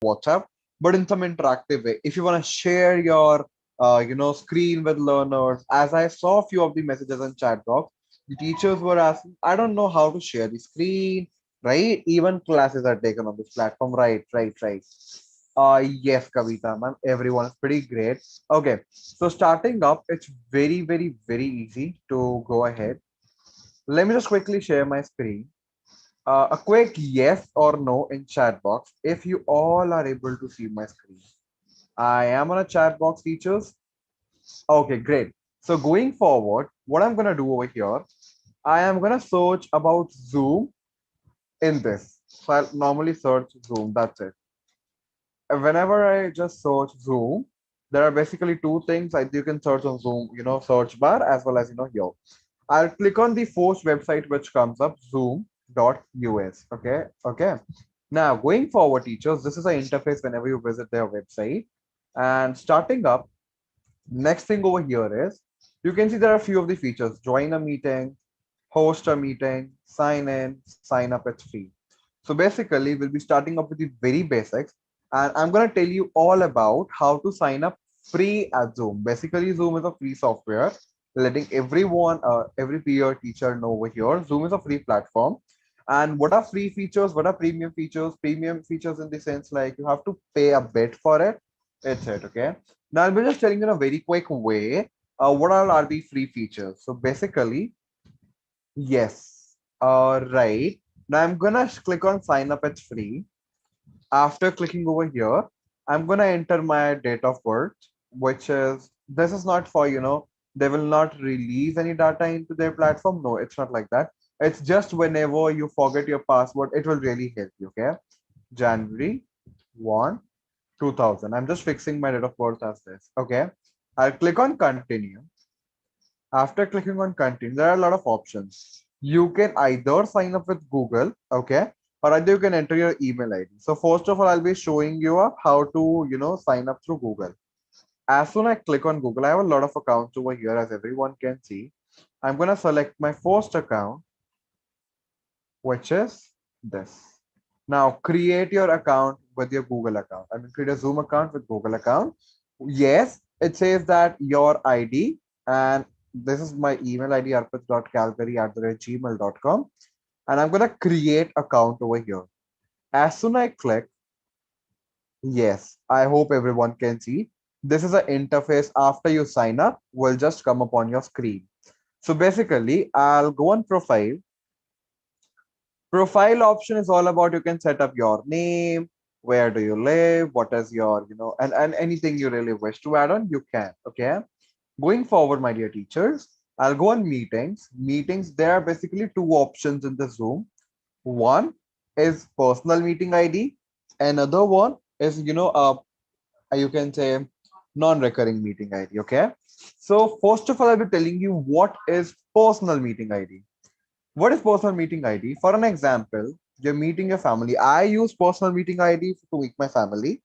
WhatsApp, but in some interactive way. If you want to share your screen with learners, as I saw a few of the messages in chat box, the teachers were asking, I don't know how to share the screen, right? Even classes are taken on this platform, right, right, right. Yes, Kavita, man. Everyone is pretty great. Okay, so starting up, it's very, very, very easy to go ahead. Let me just quickly share my screen. A quick yes or no in chat box if you all are able to see my screen. I am on a chat box, teachers. Okay, great. So going forward, what I'm gonna do over here, I am gonna search about Zoom in this. So I'll normally search Zoom. That's it. Whenever I just search Zoom, there are basically two things that you can search on Zoom, search bar as well as here. I'll click on the first website which comes up, zoom.us. Okay, okay. Now going forward, teachers, this is an interface whenever you visit their website. And starting up, next thing over here is you can see there are a few of the features: join a meeting, host a meeting, sign in, sign up, it's free. So basically, we'll be starting up with the very basics, and I'm gonna tell you all about how to sign up free at Zoom. Basically, Zoom is a free software, letting everyone, every peer teacher know over here. Zoom is a free platform. And what are free features? What are premium features? Premium features in the sense like you have to pay a bit for it. It's it, okay? Now I'll be just telling you in a very quick way what all are the free features. So basically, yes. Right. Now I'm gonna click on sign up. It's free. After clicking over here, I'm gonna enter my date of birth, which is this is not for they will not release any data into their platform. No, it's not like that. It's just whenever you forget your password, it will really help you. Okay. January 1, 2000. I'm just fixing my date of birth as this. Okay. I'll click on continue. After clicking on continue, there are a lot of options. You can either sign up with Google, okay, or either you can enter your email ID. So first of all, I'll be showing you up how to, sign up through Google. As soon as I click on Google, I have a lot of accounts over here, as everyone can see. I'm gonna select my first account, which is this. Now create your account with your Google account. I mean, create a Zoom account with Google account. Yes, it says that your ID, and this is my email ID, arpit.calgary@gmail.com. And I'm gonna create account over here. As soon as I click, yes, I hope everyone can see. This is an interface after you sign up, will just come up on your screen. So basically, I'll go on profile. Profile option is all about you can set up your name, where do you live, what is your, and anything you really wish to add on, you can. Okay. Going forward, my dear teachers, I'll go on meetings. Meetings, there are basically two options in the Zoom. One is personal meeting ID. Another one is, you can say non-recurring meeting ID. Okay. So first of all, I'll be telling you what is personal meeting ID. What is personal meeting ID? For an example, you're meeting your family. I use personal meeting ID to meet my family.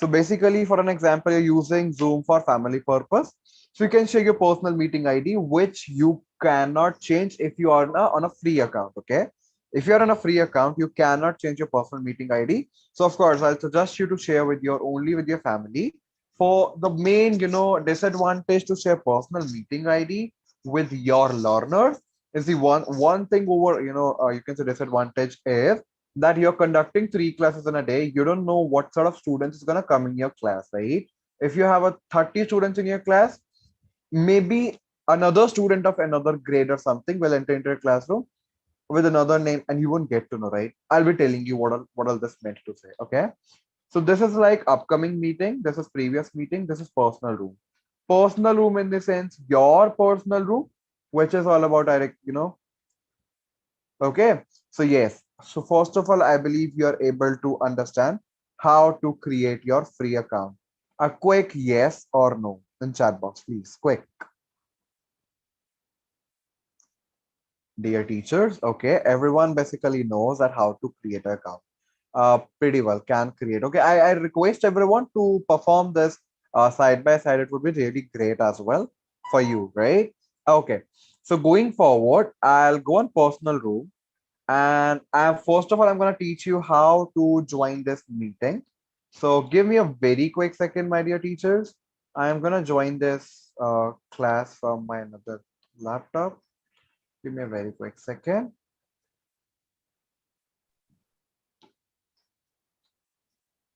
So basically, for an example, you're using Zoom for family purpose. So you can share your personal meeting ID, which you cannot change if you are on a free account. Okay. If you're on a free account, you cannot change your personal meeting ID. So of course, I'll suggest you to share with your only with your family. For the main, disadvantage to share personal meeting ID with your learners is the one thing over you can say disadvantage is that you're conducting three classes in a day. You don't know what sort of students is going to come in your class, right? If you have a 30 students in your class, maybe another student of another grade or something will enter into your classroom with another name and you won't get to know, right? I'll be telling you what all this meant to say. Okay. So this is like upcoming meeting, this is previous meeting, this is personal room. Personal room in the sense your personal room, which is all about direct, okay. So yes, so first of all, I believe you are able to understand how to create your free account. A quick yes or no in chat box, please. Quick, dear teachers. Okay, everyone basically knows that how to create an account. Pretty well can create. Okay, I request everyone to perform this side by side. It would be really great as well for you, right? Okay, so going forward, I'll go on personal room. And first of all, I'm going to teach you how to join this meeting. So give me a very quick second, my dear teachers. I am gonna join this class from my another laptop. Give me a very quick second.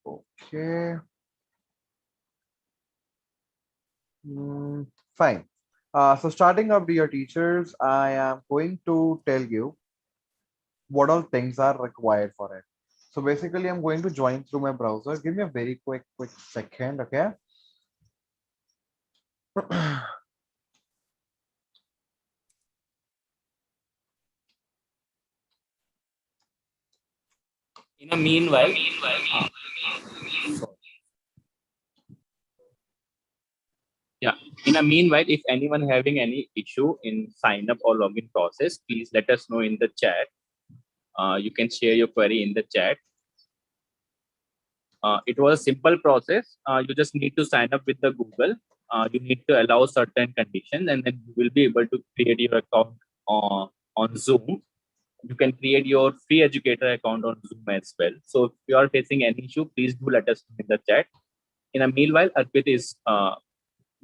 Okay. Mm, fine. So starting up, dear teachers, I am going to tell you what all things are required for it. So basically, I'm going to join through my browser. Give me a very quick second, okay? In a meanwhile, yeah. In a meanwhile, if anyone having any issue in sign up or login process, please let us know in the chat. You can share your query in the chat. It was a simple process. You just need to sign up with the Google. You need to allow certain conditions, and then you will be able to create your account on Zoom. You can create your free educator account on Zoom as well. So if you are facing any issue, please do let us know in the chat. In a meanwhile, Arpit is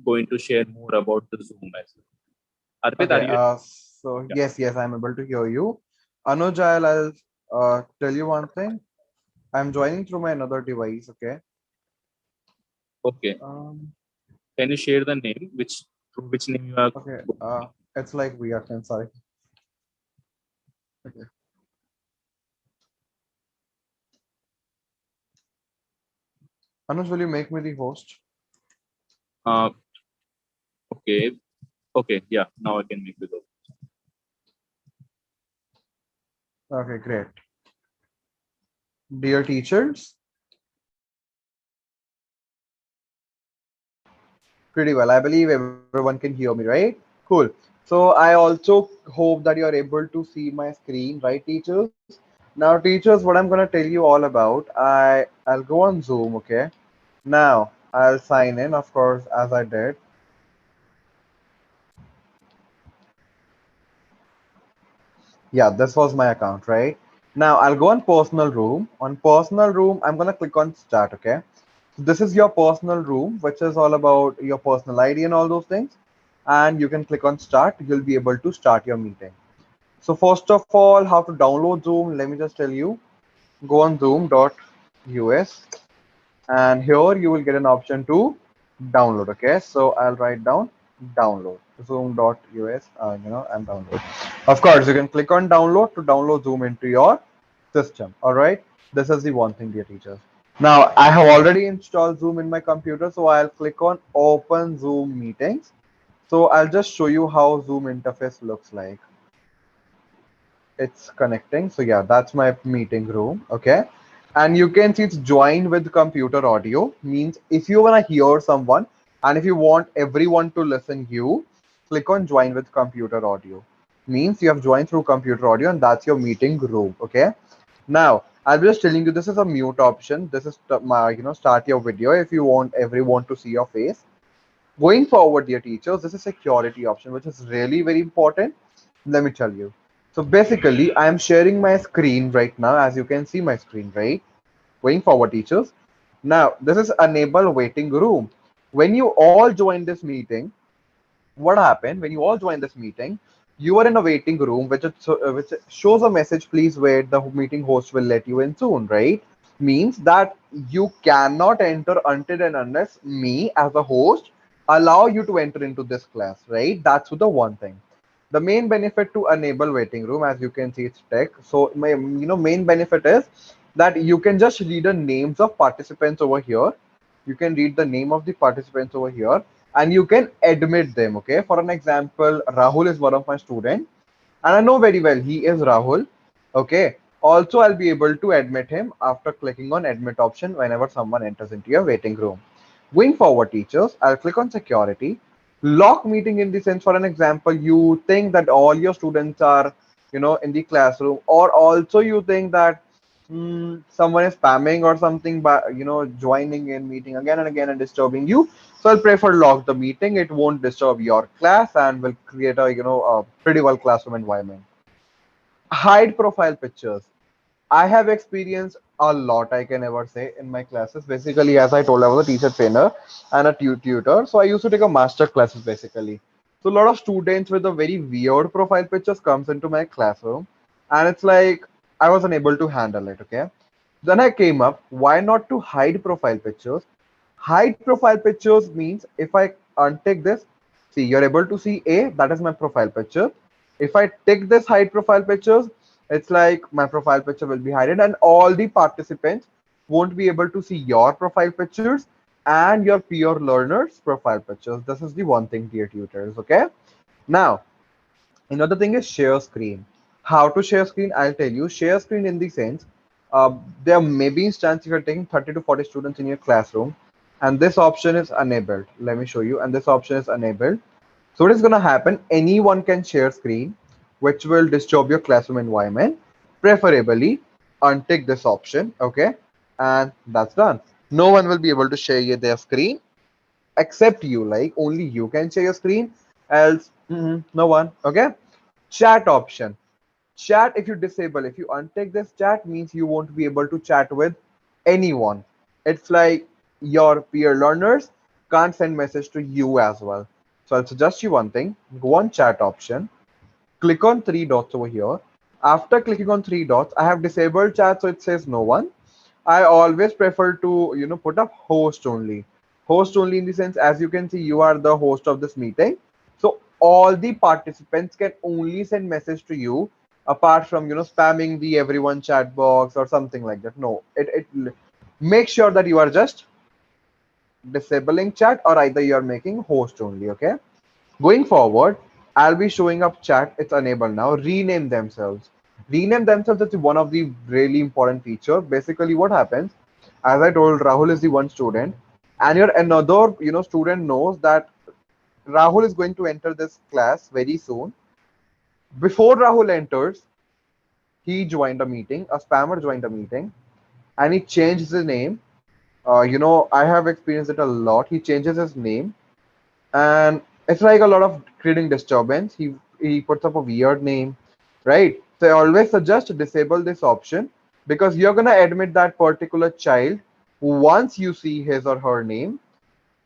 going to share more about the Zoom as well. Arpit, are Okay, you? so Yeah. yes, I'm able to hear you. Anuj, I'll tell you one thing. I'm joining through my another device, okay? Okay. Um, Can you share the name? Which through which name you are okay, going? it's like weird, I'm sorry. Okay. Anuj, will you make me the host? Uh, okay. Okay. Yeah. Now I can make it. Okay, great. Dear teachers, pretty well. I believe everyone can hear me, right? Cool. So I also hope that you are able to see my screen, right, teachers? Now, teachers, what I'm gonna tell you all about, I'll go on Zoom, okay? Now I'll sign in, of course, as I did. Yeah, this was my account, right? Now I'll go on personal room. On personal room, I'm gonna click on start, okay? So this is your personal room, which is all about your personal ID and all those things. And you can click on start. You'll be able to start your meeting. So first of all, how to download Zoom? Let me just tell you. Go on zoom.us and here you will get an option to download. Okay, so I'll write down download zoom.us, and download. Of course, you can click on download to download Zoom into your system. All right, this is the one thing, dear teachers. Now I have already installed Zoom in my computer, so I'll click on open Zoom meetings. So I'll just show you how Zoom interface looks like. It's connecting. So yeah, that's my meeting room. Okay. And you can see it's joined with computer audio. Means if you want to hear someone and if you want everyone to listen you, click on join with computer audio. Means you have joined through computer audio and that's your meeting room. Okay. Now I'll be just telling you this is a mute option. This is my start your video if you want everyone to see your face. Going forward, dear teachers, this is security option, which is really very important. Let me tell you. So basically, I am sharing my screen right now, as you can see my screen, right? Going forward, teachers. Now, this is enable waiting room. When you all join this meeting, what happened when you all join this meeting? You are in a waiting room, which shows a message. Please wait. The meeting host will let you in soon, right? Means that you cannot enter until and unless me as a host allow you to enter into this class, right? That's the one thing. The main benefit to enable waiting room, as you can see, it's tech. So my main benefit is that you can just read the names of participants over here. You can read the name of the participants over here and you can admit them. Okay, for an example, Rahul is one of my students and I know very well he is Rahul. Okay, also I'll be able to admit him after clicking on admit option whenever someone enters into your waiting room. Going forward, teachers, I'll click on security. Lock meeting in the sense, for an example, you think that all your students are, in the classroom, or also you think that someone is spamming or something, by joining in meeting again and again and disturbing you. So I'll prefer lock the meeting. It won't disturb your class and will create a a pretty well classroom environment. Hide profile pictures. I have experienced A lot, I can ever say, in my classes. Basically, as I told, I was a teacher trainer and a tutor. So I used to take a master classes basically. So a lot of students with a very weird profile pictures comes into my classroom, and it's like I was unable to handle it. Okay. Then I came up, why not to hide profile pictures? Hide profile pictures means if I untick this, see, you're able to see A, that is my profile picture. If I tick this hide profile pictures, it's like my profile picture will be hidden and all the participants won't be able to see your profile pictures and your peer learners' profile pictures. This is the one thing, dear tutors, okay? Now, another thing is share screen. How to share screen? I'll tell you. Share screen in the sense, there may be instance if you're taking 30 to 40 students in your classroom, and this option is enabled. Let me show you. And this option is enabled. So what is going to happen? Anyone can share screen, which will disturb your classroom environment. Preferably, untick this option. Okay, and that's done. No one will be able to share their screen except you. Like only you can share your screen. Else, no one. Okay. Chat option. Chat, if you disable, if you untick this chat, means you won't be able to chat with anyone. It's like your peer learners can't send message to you as well. So I'll suggest you one thing. Go on chat option, click on three dots over here. After clicking on three dots, I have disabled chat, so it says no one. I always prefer to, put up host only. Host only in the sense, as you can see, you are the host of this meeting. So all the participants can only send message to you apart from, spamming the everyone chat box or something like that. No, it make sure that you are just disabling chat or either you are making host only. Okay. Going forward, I'll be showing up chat. It's enabled now. Rename themselves. Rename themselves is one of the really important feature. Basically, what happens, as I told, Rahul is the one student, and your another student knows that Rahul is going to enter this class very soon. Before Rahul enters, he joined a meeting. A spammer joined a meeting, and he changed his name. I have experienced it a lot. He changes his name and it's like a lot of creating disturbance. He puts up a weird name, right? So I always suggest to disable this option because you're gonna admit that particular child once you see his or her name.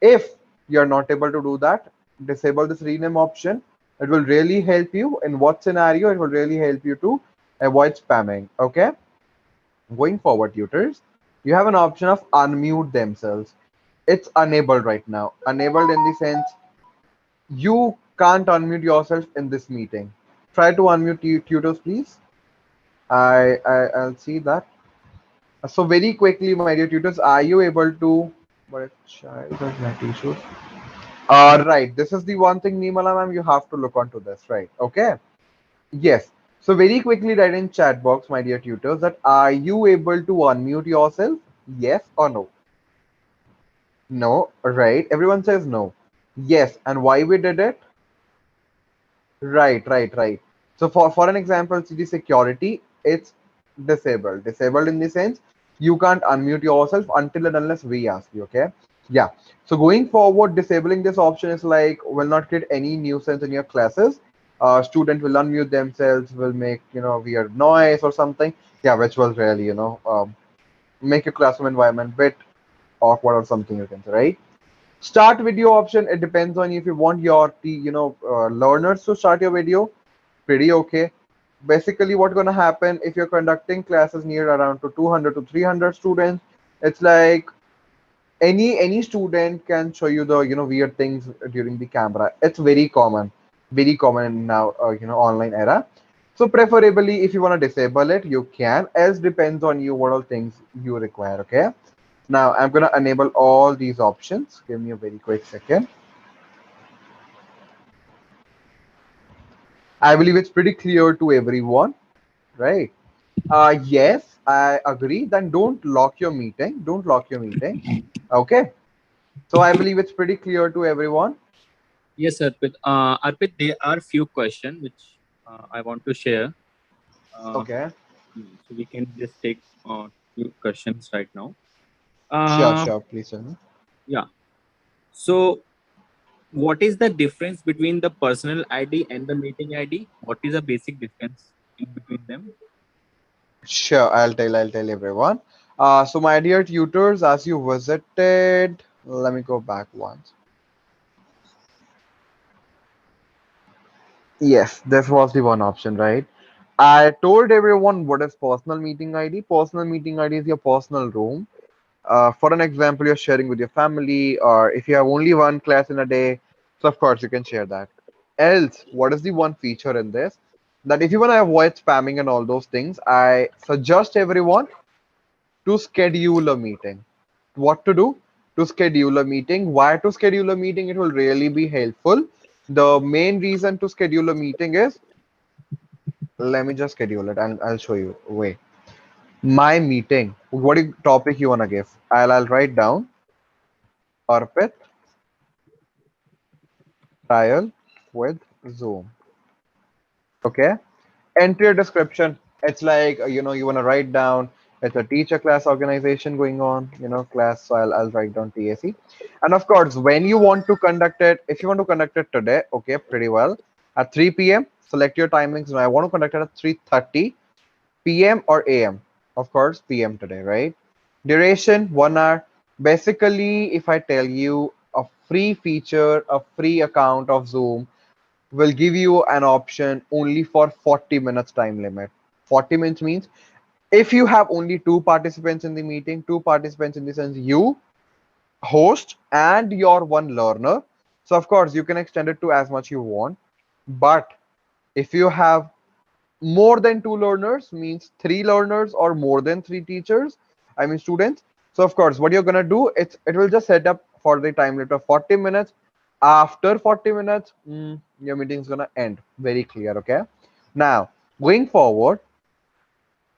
If you're not able to do that, disable this rename option. It will really help you. In what scenario? It will really help you to avoid spamming. Okay. Going forward, tutors, you have an option of unmute themselves. It's enabled right now. Enabled in the sense you can't unmute yourself in this meeting. Try to unmute tutors, please. I'll see that. So very quickly, my dear tutors, are you able to? But a child has net issues. Right. This is the one thing, Nimala ma'am, you have to look onto this, right? Okay. Yes. So very quickly, write in chat box, my dear tutors, that are you able to unmute yourself? Yes or no? No. Right. Everyone says no. Yes. And why we did it? Right. So for an example, see the security, it's disabled. Disabled in the sense you can't unmute yourself until and unless we ask you. Okay. Yeah. So going forward, disabling this option is like will not create any nuisance in your classes. Student will unmute themselves, will make weird noise or something. Yeah, which will really make your classroom environment bit awkward or something you can say, right? Start video option, it depends on if you want your learners to start your video. Pretty okay. Basically, what's gonna happen if you're conducting classes near around to 200 to 300 students? It's like any student can show you the weird things during the camera. It's very common in now online era. So preferably, if you want to disable it, you can. Else depends on you what all things you require. Okay. Now I'm gonna enable all these options. Give me a very quick second. I believe it's pretty clear to everyone, right? Yes, I agree. Then don't lock your meeting. Don't lock your meeting. Okay. So I believe it's pretty clear to everyone. Yes, Arpit. Arpit, there are few questions which I want to share. Uh, Okay. so we can just take few questions right now. Sure, Uh, sure. Please tell me. yeah. So, what is the difference between the personal ID and the meeting ID? What is the basic difference in between them? Sure, I'll tell everyone. So my dear tutors, as you visited, let me go back once. Yes, this was the one option, right? I told everyone what is personal meeting ID. Personal meeting ID is your personal room. For an example, you're sharing with your family, or if you have only one class in a day, so of course you can share that. Else, what is the one feature in this? That if you want to avoid spamming and all those things, I suggest everyone to schedule a meeting. What to do? To schedule a meeting. Why to schedule a meeting? It will really be helpful. The main reason to schedule a meeting is, let me just schedule it and I'll show you. Wait. My meeting. Topic you wanna give? I'll write down Arpit trial with Zoom. Okay. Enter your description. It's like you wanna write down it's a teacher class organization going on, class. So I'll write down TAC. And of course, when you want to conduct it, if you want to conduct it today, okay, pretty well. At 3 p.m., select your timings. Now I want to conduct it at 3:30 p.m. or a.m. Of course, p.m. today, right? Duration 1 hour. Basically, if I tell you a free feature, a free account of Zoom will give you an option only for 40 minutes time limit. 40 minutes means if you have only two participants in the meeting, two participants in the sense you, host, and your one learner. So of course you can extend it to as much you want. But if you have more than two learners means three learners or more than three teachers, I mean students. So of course what you're gonna do, it will just set up for the time limit of 40 minutes. After 40 minutes, your meeting is gonna end. Very clear, okay? Now going forward,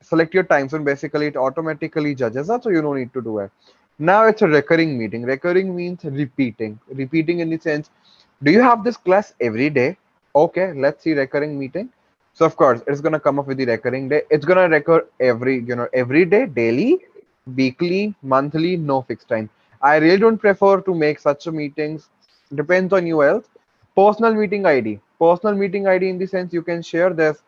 select your time zone. Basically it automatically judges that, so you don't need to do it. Now it's a recurring meeting. Recurring means repeating in the sense, do you have this class every day? Okay, let's see recurring meeting. So of course it's gonna come up with the recurring day. It's gonna recur every day, daily, weekly, monthly, no fixed time. I really don't prefer to make such a meetings. Depends on you else. Personal meeting ID. Personal meeting ID in the sense you can share this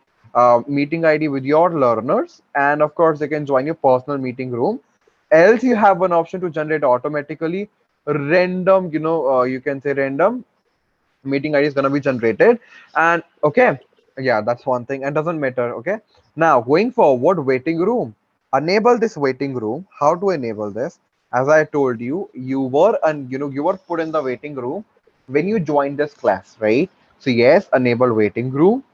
meeting ID with your learners, and of course they can join your personal meeting room. Else you have an option to generate automatically random, you can say random meeting ID is going to be generated. And okay, yeah, that's one thing and doesn't matter. Okay, now going forward, waiting room. Enable this waiting room. How to enable this? As I told you, you were put in the waiting room when you joined this class, right? So yes, enable waiting room.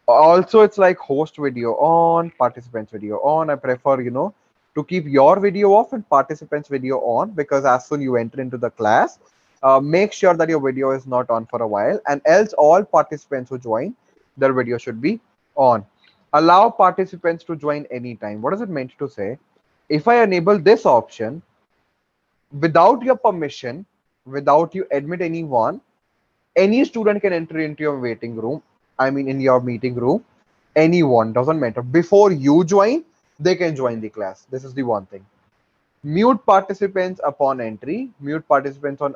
Also it's like host video on, participants video on. I prefer to keep your video off and participants video on, because as soon you enter into the class, make sure that your video is not on for a while, and else all participants who join, their video should be on. Allow participants to join anytime. What is it meant to say? If I enable this option without your permission, without you admit anyone, any student can enter into your waiting room, I mean in your meeting room. Anyone, doesn't matter, before you join they can join the class. This is the one thing. Mute participants upon entry. Mute participants on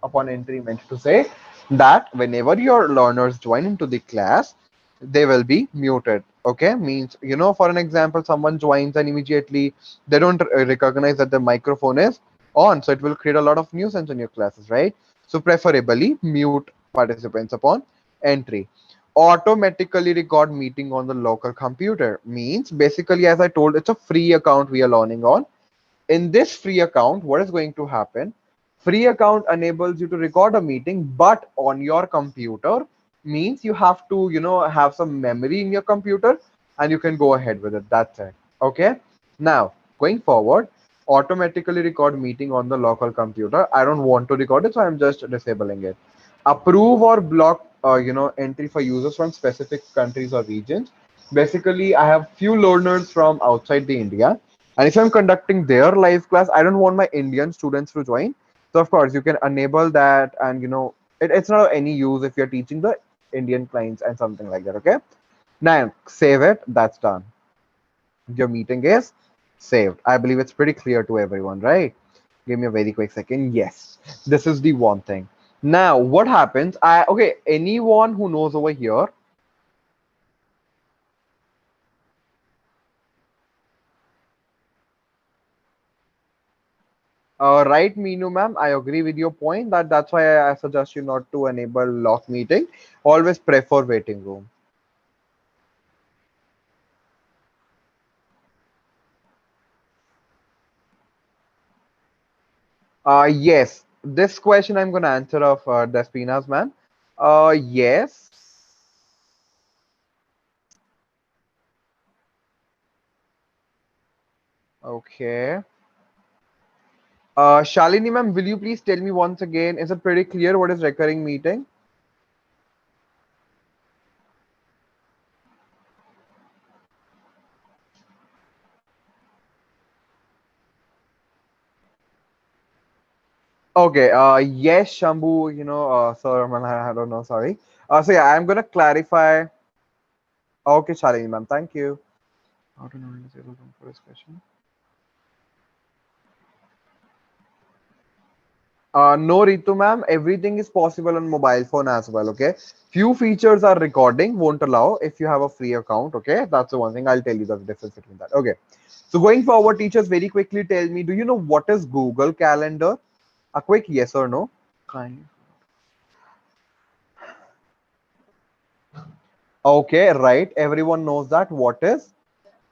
upon entry meant to say that whenever your learners join into the class, they will be muted. Okay, means for an example, someone joins and immediately they don't recognize that the microphone is on, so it will create a lot of nuisance in your classes, right? So preferably mute participants upon entry. Automatically record meeting on the local computer means basically, as I told, it's a free account we are learning on. In this free account, what is going to happen? Free account enables you to record a meeting, but on your computer, means you have to, have some memory in your computer and you can go ahead with it. That's it. Okay. Now, going forward, automatically record meeting on the local computer. I don't want to record it, so I'm just disabling it. Approve or block, entry for users from specific countries or regions. Basically, I have few learners from outside the India, and if I'm conducting their live class, I don't want my Indian students to join. So of course you can enable that, and it's not of any use if you're teaching the Indian clients and something like that. Okay. Now save it. That's done. Your meeting is saved. I believe it's pretty clear to everyone, right? Give me a very quick second. Yes, this is the one thing. Now what happens? Okay. Anyone who knows over here, Right, Meenu ma'am. I agree with your point that's why I suggest you not to enable lock meeting. Always prefer waiting room. Yes. This question I'm gonna answer of Despina's ma'am. Yes. Okay. Shalini ma'am, will you please tell me once again? Is it pretty clear what is recurring meeting? Okay. Yes, Shambhu. Sir, man, I don't know. Sorry. So yeah, I'm gonna clarify. Okay, Shalini ma'am. Thank you. How to know disable room for discussion? No, Ritu ma'am, everything is possible on mobile phone as well, okay? Few features are recording, won't allow if you have a free account, okay? That's the one thing I'll tell you the difference between that. Okay. So going forward, teachers, very quickly tell me, do you know what is Google Calendar? A quick yes or no? Kind. Okay, right. Everyone knows that. What is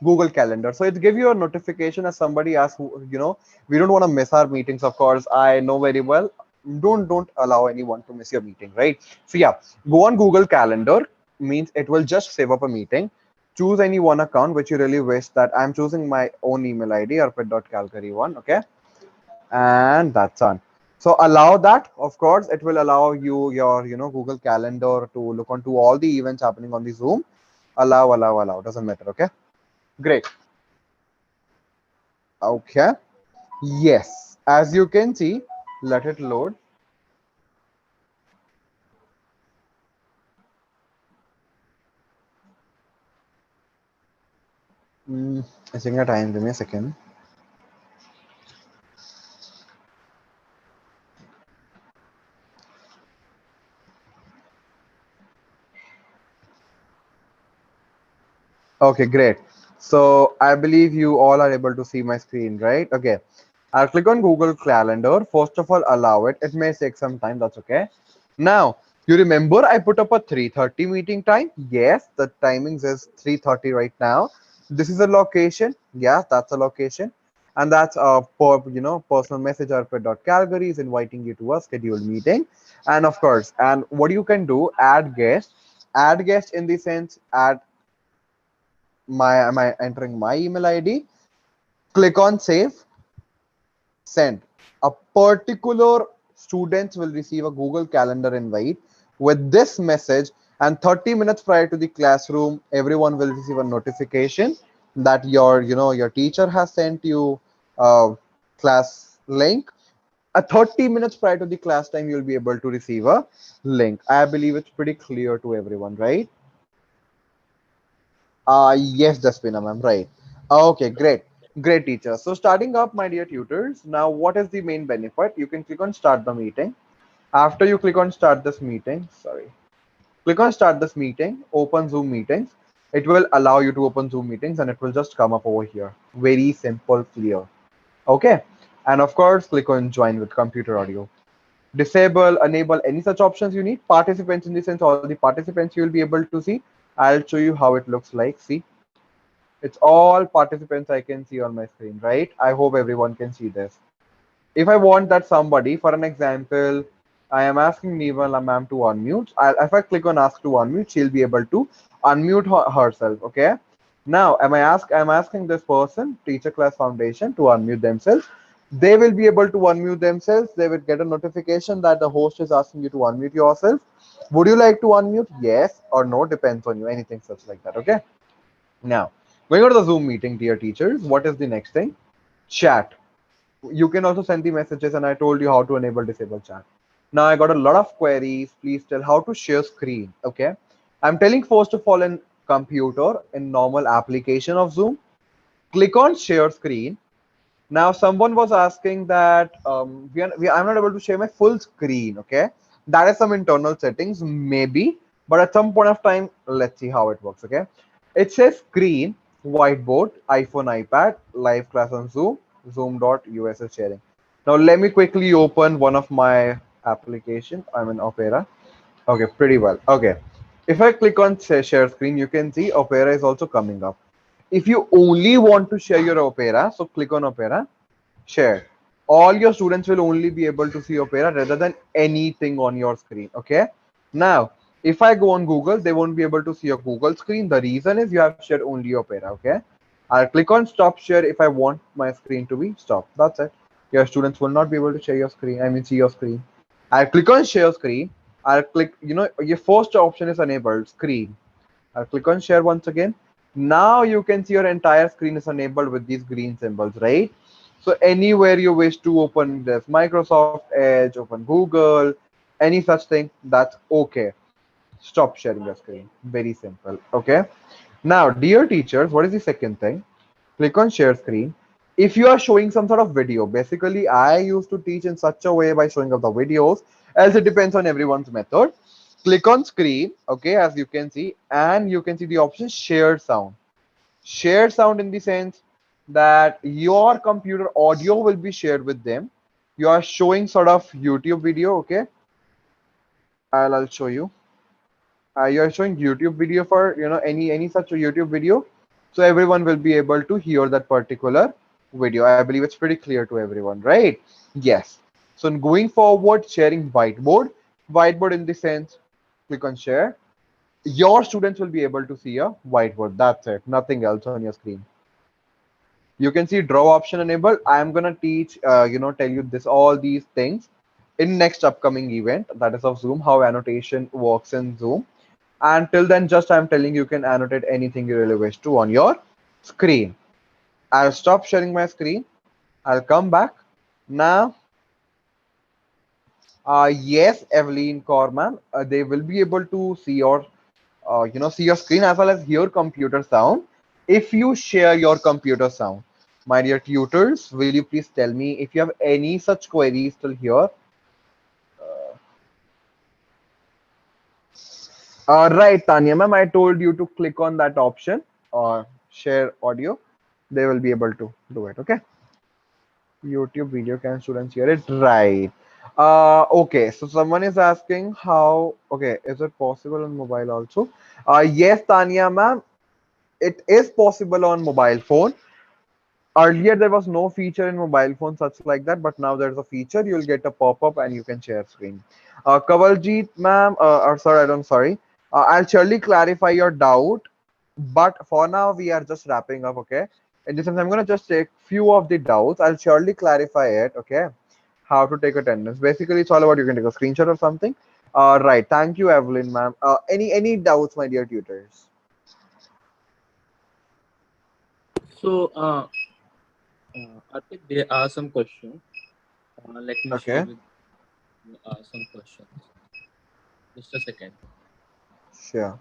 Google Calendar? So it gives you a notification as somebody asks, we don't want to miss our meetings, of course. I know very well. Don't allow anyone to miss your meeting, right? So yeah, go on Google Calendar, means it will just save up a meeting. Choose any one account which you really wish that I'm choosing my own email ID, arpit.calgary1, okay? And that's on. So allow that, of course, it will allow you your Google Calendar to look onto all the events happening on the Zoom. Allow, doesn't matter, okay? Great. Okay. Yes. As you can see, let it load. It's taking a time. Give me a second. Okay, great. So I believe you all are able to see my screen, right? Okay. I'll click on Google Calendar. First of all, allow it. It may take some time. That's okay. Now, you remember I put up a 3:30 meeting time? Yes, the timings is 3:30 right now. This is a location. Yeah, that's a location. And that's personal message Calgary is inviting you to a scheduled meeting. And of course, and what you can do, add guest. Add guest in the sense, add my am I entering my email ID? Click on save, send. A particular students will receive a Google Calendar invite with this message, and 30 minutes prior to the classroom, everyone will receive a notification that your teacher has sent you a class link. 30 minutes prior to the class time, you'll be able to receive a link. I believe it's pretty clear to everyone, right? Yes, Jaspina ma'am, right. Okay, great. Great teacher. So starting up, my dear tutors, now what is the main benefit? You can click on start the meeting. After you click on start this meeting, sorry, click on start this meeting, open Zoom meetings. It will allow you to open Zoom meetings and it will just come up over here. Very simple, clear. Okay. And of course, click on join with computer audio. Disable, enable any such options you need. Participants in the sense, all the participants you will be able to see. I'll show you how it looks like. See, it's all participants I can see on my screen, right? I hope everyone can see this. If I want that somebody, for an example, I am asking Neval ma'am to unmute. If I click on ask to unmute, she'll be able to unmute herself. Okay. Now, I'm asking this person, Teacher Class Foundation, to unmute themselves. They will be able to unmute themselves. They will get a notification that the host is asking you to unmute yourself. Would you like to unmute? Yes or no, depends on you. Anything such like that. Okay. Now, going on to the Zoom meeting, dear teachers, what is the next thing? Chat. You can also send the messages, and I told you how to enable disable chat. Now I got a lot of queries. Please tell how to share screen. Okay. I'm telling first of all in computer in normal application of Zoom, click on share screen. Now someone was asking that I'm not able to share my full screen. Okay. That is some internal settings, maybe, but at some point of time, let's see how it works. Okay. It says screen, whiteboard, iPhone, iPad, live class on Zoom, Zoom.us is sharing. Now let me quickly open one of my applications. I'm in Opera. Okay, pretty well. Okay. If I click on share screen, you can see Opera is also coming up. If you only want to share your Opera, so click on Opera, share. All your students will only be able to see Opera rather than anything on your screen. Okay. Now, if I go on Google, they won't be able to see your Google screen. The reason is you have shared only Opera. Okay. I'll click on stop share if I want my screen to be stopped. That's it. Your students will not be able to share your screen. I mean, see your screen. I'll click on share screen. I'll click, your first option is enabled screen. I'll click on share once again. Now you can see your entire screen is enabled with these green symbols, right? So anywhere you wish to open this Microsoft Edge, open Google, any such thing, that's okay. Stop sharing your screen. Very simple. Okay. Now, dear teachers, what is the second thing? Click on share screen. If you are showing some sort of video, basically I used to teach in such a way by showing up the videos, else it depends on everyone's method. Click on screen, okay, as you can see, and you can see the option share sound. Share sound in the sense that your computer audio will be shared with them. You are showing sort of YouTube video, okay. I'll show you. You are showing YouTube video for any such a YouTube video, so everyone will be able to hear that particular video. I believe it's pretty clear to everyone, right? Yes. So going forward, sharing whiteboard in the sense, click on share. Your students will be able to see a whiteboard. That's it. Nothing else on your screen. You can see draw option enabled. I'm gonna teach, tell you this all these things in next upcoming event, that is of Zoom, how annotation works in Zoom. Until then, just I'm telling you can annotate anything you really wish to on your screen. I'll stop sharing my screen. I'll come back. Now, yes, Evelyn Corman, they will be able to see your, see your screen as well as hear computer sound. If you share your computer sound, my dear tutors, will you please tell me if you have any such queries still here? Right, Tanya ma'am, I told you to click on that option or share audio. They will be able to do it. Okay. YouTube video, can students hear it? Right. Okay. So someone is asking how. Okay, is it possible on mobile also? Yes, Tanya ma'am, it is possible on mobile phone. Earlier there was no feature in mobile phone such like that, but now there's a feature. You'll get a pop-up and you can share screen. Kavaljeet ma'am, or sorry, I don't sorry. I'll surely clarify your doubt, but for now we are just wrapping up. Okay. In this sense, I'm gonna just take few of the doubts. I'll surely clarify it. Okay. How to take attendance? Basically, it's all about you can take a screenshot or something. Right. Thank you, Evelyn ma'am. Any doubts, my dear tutors? So, I think there are some questions. Let me share Okay. with you some questions. Just a second. Sure.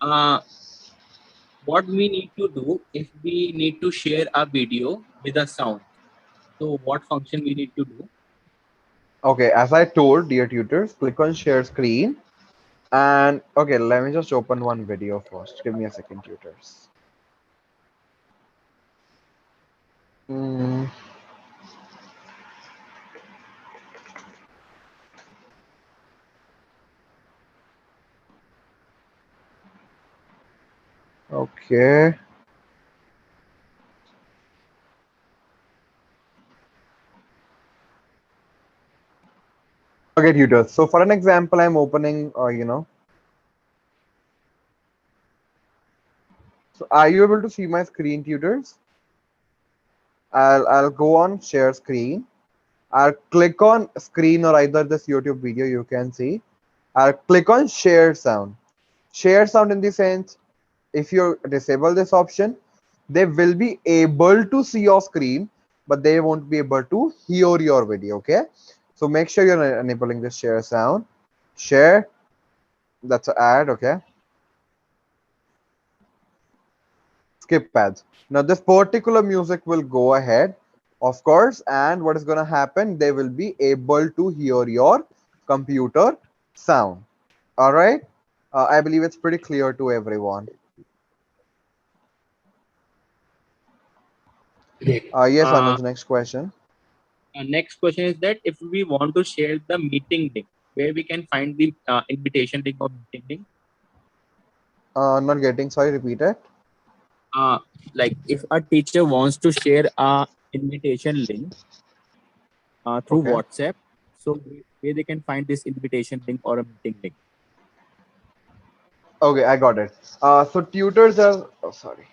Uh, what we need to do if we need to share a video with a sound? So, what function we need to do? Okay, as I told, dear tutors, click on share screen. And okay, let me just open one video first. Give me a second, tutors. Mm, okay. Okay, tutors. So for an example, I'm opening, so are you able to see my screen, tutors? I'll go on share screen. I'll click on screen or either this YouTube video you can see. I'll click on share sound. Share sound in the sense, if you disable this option, they will be able to see your screen, but they won't be able to hear your video. Okay. So make sure you're enabling this share sound. Share. That's an ad. Okay. Skip ads. Now this particular music will go ahead, of course, and what is going to happen? They will be able to hear your computer sound. All right. I believe it's pretty clear to everyone. Great. Yes, Anuj, next question. Next question is that if we want to share the meeting link, where we can find the invitation link or meeting link. Not getting, sorry, repeat it. Uh, like if a teacher wants to share a invitation link through Okay. WhatsApp, so where they can find this invitation link or a meeting link. Okay, I got it. So tutors are, oh, sorry.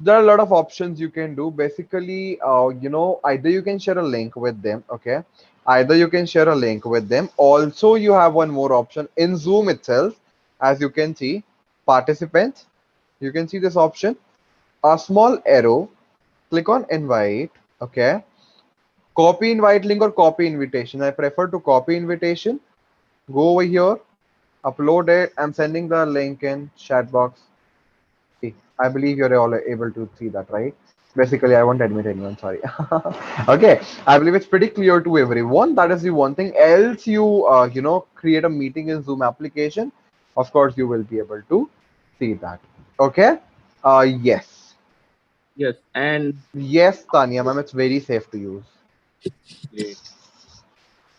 There are a lot of options you can do. Basically, either you can share a link with them, okay? Either you can share a link with them. Also, you have one more option in Zoom itself, as you can see, participants. You can see this option, a small arrow, click on invite, okay? Copy invite link or copy invitation. I prefer to copy invitation. Go over here, upload it. I'm sending the link in chat box. See, I believe you're all able to see that, right? Basically, I won't admit anyone, sorry. Okay, I believe it's pretty clear to everyone. That is the one thing. Else you, create a meeting in Zoom application. Of course, you will be able to see that. Okay? Yes. Yes, and Yes, Tanya, ma'am, it's very safe to use. great.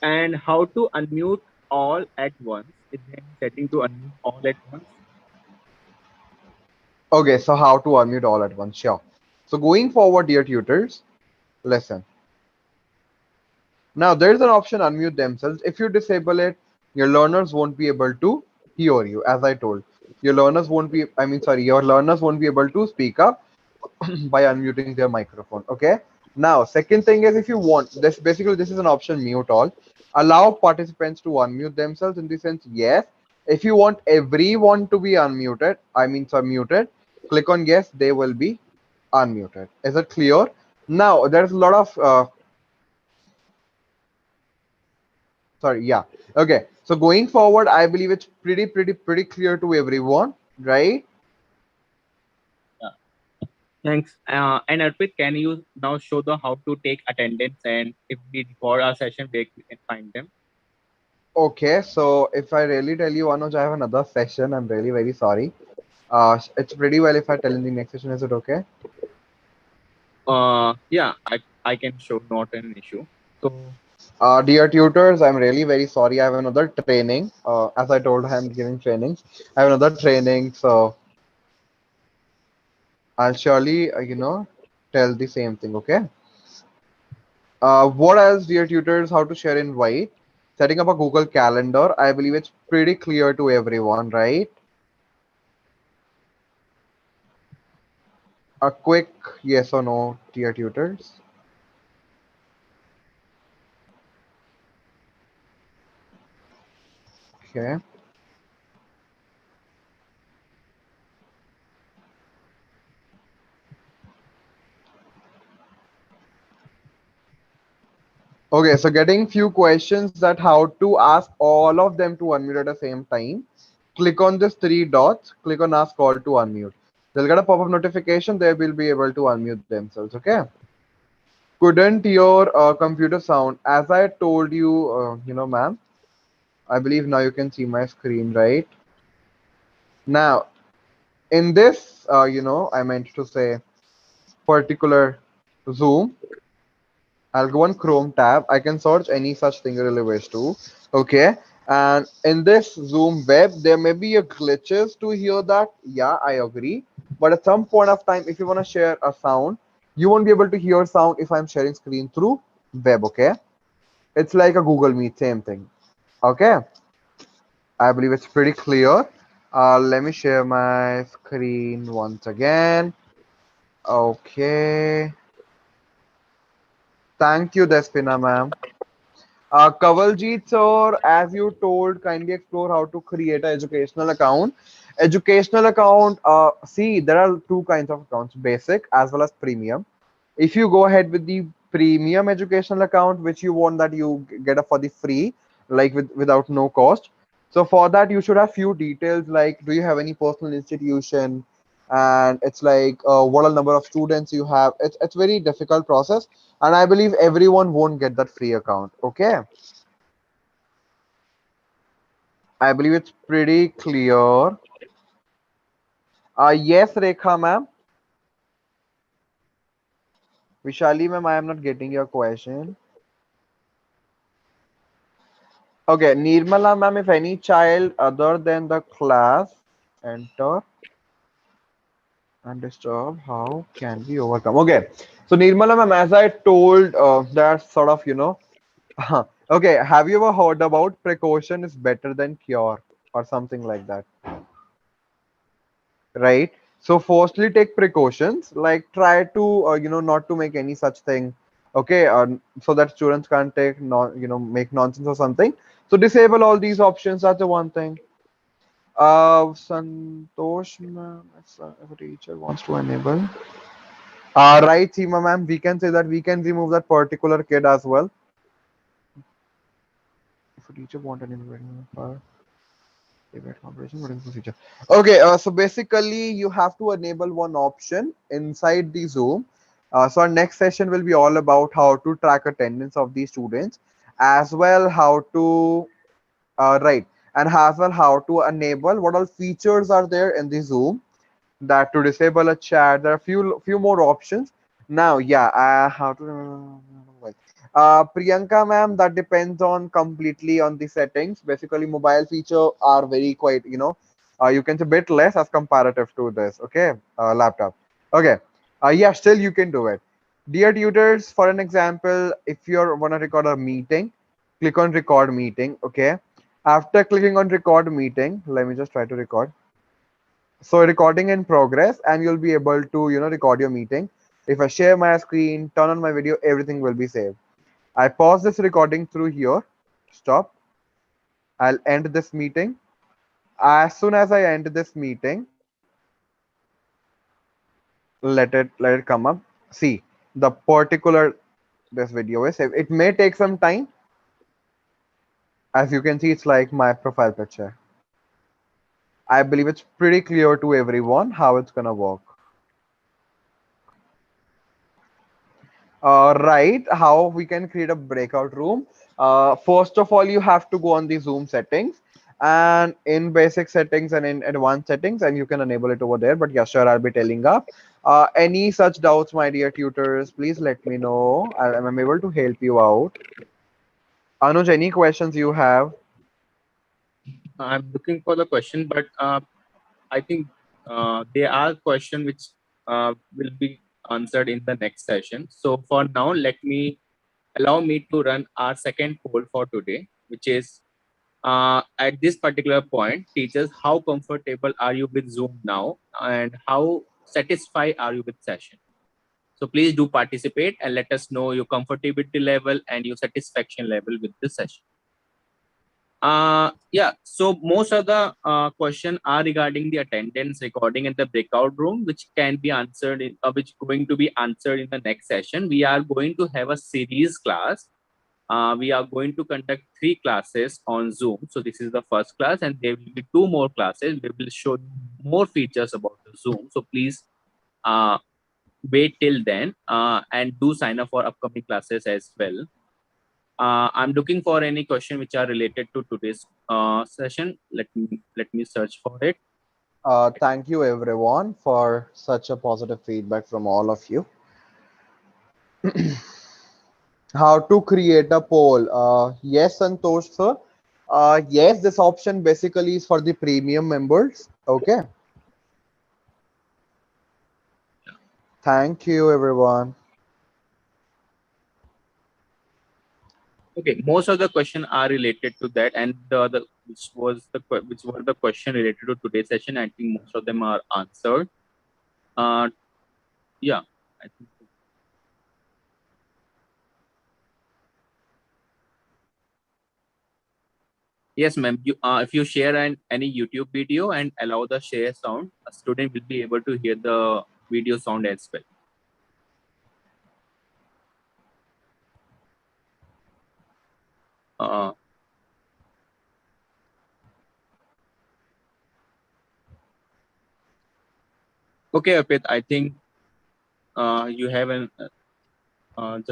And how to unmute all at once? Is there any setting to unmute all at once? Okay, so how to unmute all at once? Sure. So going forward, dear tutors, listen. Now there's an option unmute themselves. If you disable it, your learners won't be able to hear you. As I told, your learners won't be. I mean, sorry, your learners won't be able to speak up by unmuting their microphone. Okay. Now, second thing is if you want this, basically this is an option mute all. Allow participants to unmute themselves in the sense yes. If you want everyone to be unmuted, I mean, so muted, click on yes. They will be unmuted. Is it clear? Now there's a lot of sorry, yeah. Okay. So going forward, I believe it's pretty clear to everyone, right? Yeah. Thanks. And Arpit, can you now show the how to take attendance and if we record our session, where we can find them? Okay. So if I really tell you, Anuj, I have another session. I'm really very sorry. It's pretty well if I tell in the next session. Is it okay? Yeah, I can show, not an issue. So Dear tutors, I'm really very sorry. I have another training. As I told, I'm giving trainings. I have another training, so I'll surely, tell the same thing. Okay. What else, dear tutors? How to share invite? Setting up a Google Calendar. I believe it's pretty clear to everyone, right? A quick yes or no, dear tutors. Okay. Okay, so getting few questions that how to ask all of them to unmute at the same time. Click on this three dots, click on ask all to unmute. They'll get a pop-up notification, they will be able to unmute themselves, okay? Couldn't your computer sound, as I told you, ma'am, I believe now you can see my screen, right? Now, in this, I meant to say particular Zoom, I'll go on Chrome tab. I can search any such thing I really wish to. Okay. And in this Zoom web, there may be a glitches to hear that. Yeah, I agree. But at some point of time, if you want to share a sound, you won't be able to hear sound if I'm sharing screen through web. Okay. It's like a Google Meet, same thing. Okay. I believe it's pretty clear. Let me share my screen once again. Okay. Thank you, Despina, ma'am. Kawaljeet sir, as you told, kindly explore how to create an educational account. Educational account, see, there are two kinds of accounts, basic as well as premium. If you go ahead with the premium educational account, which you want that you get for the free, like without no cost. So for that, you should have few details like, do you have any personal institution? And it's like, what are the number of students you have? It's very difficult process, and I believe everyone won't get that free account. Okay. I believe it's pretty clear. Yes, Rekha ma'am. Vishali ma'am, I am not getting your question. Okay, Nirmala ma'am, if any child other than the class enter and disturb, how can we overcome? Okay, so Nirmala ma'am, as I told, that sort of, okay, have you ever heard about precaution is better than cure or something like that, right? So firstly, take precautions, like try to, not to make any such thing, okay, so that students can't take, make nonsense or something. So disable all these options. That's the one thing. Santosh ma'am, if a teacher wants to enable. Right, Seema ma'am, we can say that we can remove that particular kid as well. If a teacher want an enable debate competition, what is the procedure? Okay, so basically you have to enable one option inside the Zoom. So our next session will be all about how to track attendance of the students, as well how to right, and as well how to enable what all features are there in the Zoom, that to disable a chat. There are few more options. Now, yeah, how to Priyanka ma'am, that depends on completely on the settings. Basically, mobile feature are very quite, you can say bit less as comparative to this. Okay, laptop. Okay, yeah, still you can do it. Dear tutors, for an example, if you're wanna record a meeting, click on record meeting. Okay, after clicking on record meeting, let me just try to record. So recording in progress, and you'll be able to, record your meeting. If I share my screen, turn on my video, everything will be saved. I pause this recording through here. Stop. I'll end this meeting. As soon as I end this meeting, let it come up. See, the particular this video is saved. It may take some time. As you can see, it's like my profile picture. I believe it's pretty clear to everyone how it's gonna work. Right, how we can create a breakout room. First of all, you have to go on the Zoom settings, and in basic settings and in advanced settings, and you can enable it over there. But yeah, sure, I'll be telling up. Any such doubts, my dear tutors, please let me know. I'm able to help you out. Anuj, any questions you have? I'm looking for the question, but I think there are questions which will be answered in the next session. So for now, allow me to run our second poll for today, which is at this particular point, teachers, how comfortable are you with Zoom now, and how satisfied are you with session? So please do participate and let us know your comfortability level and your satisfaction level with the session. Yeah, so most of the question are regarding the attendance recording in the breakout room, which can be answered which going to be answered in the next session. We are going to have a series class. We are going to conduct 3 classes on Zoom. So this is the first class, and there will be 2 more classes. We will show you more features about the Zoom. So please uh, wait till then and do sign up for upcoming classes as well. I'm looking for any question which are related to today's session. Let me search for it. Thank you everyone for such a positive feedback from all of you. How to create a poll? Yes, Santosh sir. Yes, this option basically is for the premium members. Okay. Thank you, everyone. Okay, most of the question are related to that, and the which were the question related to today's session. I think most of them are answered. Uh, yeah, I think. Yes, ma'am. If you share any YouTube video and allow the share sound, a student will be able to hear the video sound as well. Uh, okay, Apit, I think you have an just